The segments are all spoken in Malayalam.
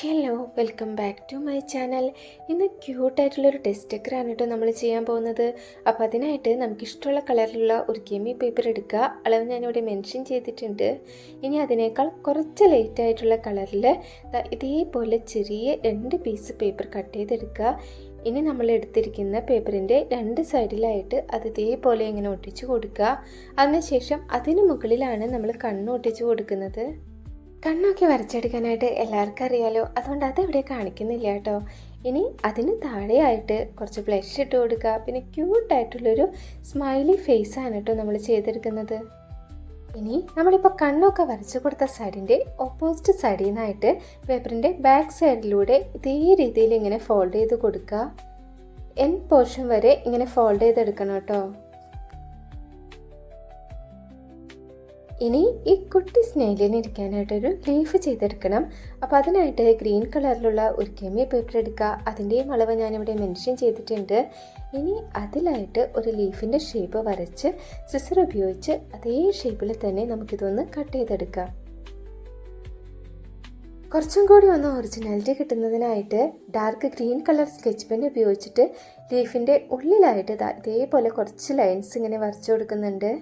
Hello, welcome back to my channel. ഇന്ന് ക്യൂട്ടായിട്ടുള്ളൊരു ടെസ്റ്റ് സ്റ്റിക്കറാണ് കേട്ടോ നമ്മൾ ചെയ്യാൻ പോകുന്നത്. അപ്പോൾ അതിനായിട്ട് നമുക്കിഷ്ടമുള്ള കളറിലുള്ള ഒരു കെമി പേപ്പർ എടുക്കുക. അളവ് ഞാനിവിടെ മെൻഷൻ ചെയ്തിട്ടുണ്ട്. ഇനി അതിനേക്കാൾ കുറച്ച് ലൈറ്റായിട്ടുള്ള കളറിൽ ഇതേപോലെ ചെറിയ 2 പീസ് പേപ്പർ കട്ട് ചെയ്തെടുക്കുക. ഇനി നമ്മൾ എടുത്തിരിക്കുന്ന പേപ്പറിൻ്റെ 2 സൈഡിലായിട്ട് അത് ഇതേപോലെ ഇങ്ങനെ ഒട്ടിച്ചു കൊടുക്കുക. അതിനുശേഷം അതിന് മുകളിലാണ് നമ്മൾ കണ്ണ് ഒട്ടിച്ചു കൊടുക്കുന്നത്. കണ്ണൊക്കെ വരച്ചെടുക്കാനായിട്ട് എല്ലാവർക്കും അറിയാലോ, അതുകൊണ്ട് അതിവിടെ കാണിക്കുന്നില്ല കേട്ടോ. ഇനി അതിന് താഴെയായിട്ട് കുറച്ച് ബ്ലഷ് ഇട്ട് കൊടുക്കുക. പിന്നെ ക്യൂട്ടായിട്ടുള്ളൊരു സ്മൈലി ഫേസാണ് കേട്ടോ നമ്മൾ ചെയ്തെടുക്കുന്നത്. ഇനി നമ്മളിപ്പോൾ കണ്ണൊക്കെ വരച്ചു കൊടുത്ത സൈഡിൻ്റെ ഓപ്പോസിറ്റ് സൈഡിൽ നിന്നായിട്ട് പേപ്പറിൻ്റെ ബാക്ക് സൈഡിലൂടെ ഇതേ രീതിയിൽ ഇങ്ങനെ ഫോൾഡ് ചെയ്ത് കൊടുക്കുക. എൻഡ് പോർഷൻ വരെ ഇങ്ങനെ ഫോൾഡ് ചെയ്തെടുക്കണം കേട്ടോ. ഇനി ഈ കുട്ടി സ്നെയിലിന് ഇരിക്കാനായിട്ടൊരു ലീഫ് ചെയ്തെടുക്കണം. അപ്പോൾ അതിനായിട്ട് ഗ്രീൻ കളറിലുള്ള ഒരു കെമി പേപ്പർ എടുക്കുക. അതിൻ്റെയും അളവ് ഞാനിവിടെ മെൻഷൻ ചെയ്തിട്ടുണ്ട്. ഇനി അതിലായിട്ട് ഒരു ലീഫിൻ്റെ ഷേപ്പ് വരച്ച് സിസർ ഉപയോഗിച്ച് അതേ ഷേപ്പിൽ തന്നെ നമുക്കിതൊന്ന് കട്ട് ചെയ്തെടുക്കാം. കുറച്ചും കൂടി ഒന്ന് ഒറിജിനാലിറ്റി കിട്ടുന്നതിനായിട്ട് dark green colour sketch pen ഉപയോഗിച്ചിട്ട് ലീഫിൻ്റെ ഉള്ളിലായിട്ട് ഇതേപോലെ കുറച്ച് ലൈൻസ് ഇങ്ങനെ വരച്ചു കൊടുക്കുന്നുണ്ട്.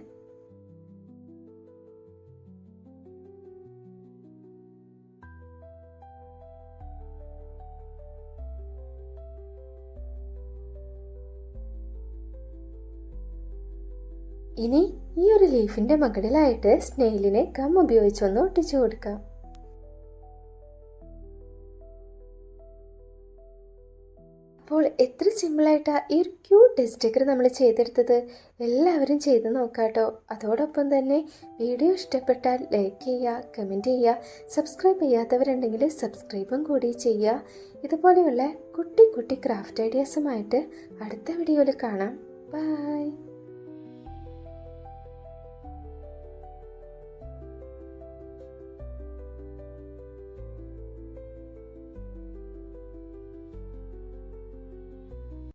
ഇനി ഈ ഒരു ലീഫിൻ്റെ മുകളിലായിട്ട് സ്നെയിലിനെ ഗം ഉപയോഗിച്ചൊന്ന് ഒട്ടിച്ചു കൊടുക്കാം. അപ്പോൾ എത്ര സിമ്പിളായിട്ടാണ് ഈ ഒരു ക്യൂട്ട് സ്റ്റിക്കർ നമ്മൾ ചെയ്തെടുത്തത്. എല്ലാവരും ചെയ്ത് നോക്കാട്ടോ. അതോടൊപ്പം തന്നെ വീഡിയോ ഇഷ്ടപ്പെട്ടാൽ ലൈക്ക് ചെയ്യുക, കമൻറ്റ് ചെയ്യുക, സബ്സ്ക്രൈബ് ചെയ്യാത്തവരുണ്ടെങ്കിൽ സബ്സ്ക്രൈബും കൂടി ചെയ്യുക. ഇതുപോലെയുള്ള കുട്ടി കുട്ടി ക്രാഫ്റ്റ് ഐഡിയാസുമായിട്ട് അടുത്ത വീഡിയോയിൽ കാണാം. ബൈ.